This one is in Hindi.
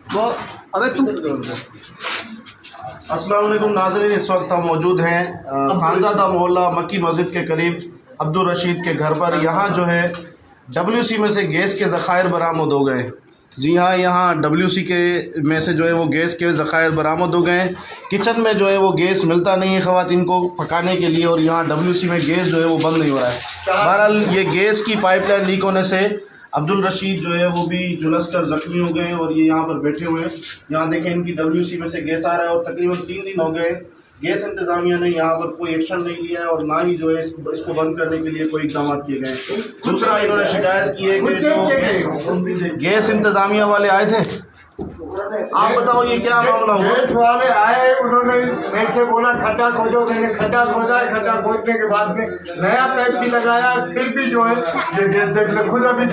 वो अबे तू अस्सलाम वालेकुम नाज़रीन, इस वक्त हम मौजूद हैं खानज़ादा मोहल्ला मक्की मस्जिद के करीब अब्दुल रशीद के घर पर। यहाँ जो है WC में से गैस के ज़खायर बरामद हो गए। जी हाँ, यहाँ WC के में से जो है वो गैस के ज़खायर बरामद हो गए। किचन में जो है वो गैस मिलता नहीं है ख़वातीन को पकाने के लिए, और यहाँ WC में गैस जो है वो बंद नहीं हो रहा है। बहरहाल ये गैस की पाइपलाइन लीक होने से अब्दुल रशीद जो है वो भी झुलस कर ज़ख्मी हो गए, और ये यहाँ पर बैठे हुए हैं। यहाँ देखें, इनकी WC में से गैस आ रहा है, और तकरीबन 3 दिन हो गए गैस इंतज़ामिया ने यहाँ पर कोई एक्शन नहीं लिया है, और ना ही जो है इसको बंद करने के लिए कोई इकदाम किए गए। दूसरा, इन्होंने शिकायत की है कि जो गैस इंतज़ामिया वाले आए थे, आप बताओ ये क्या मामला हुआ? गैस वाले आए, उन्होंने मेरे से बोला खड्डा खोदो, मैंने खड्डा खोदा है। खड्डा खोदने के बाद में नया पाइप भी लगाया, फिर भी जो है ये गैस देख लो खुद अभी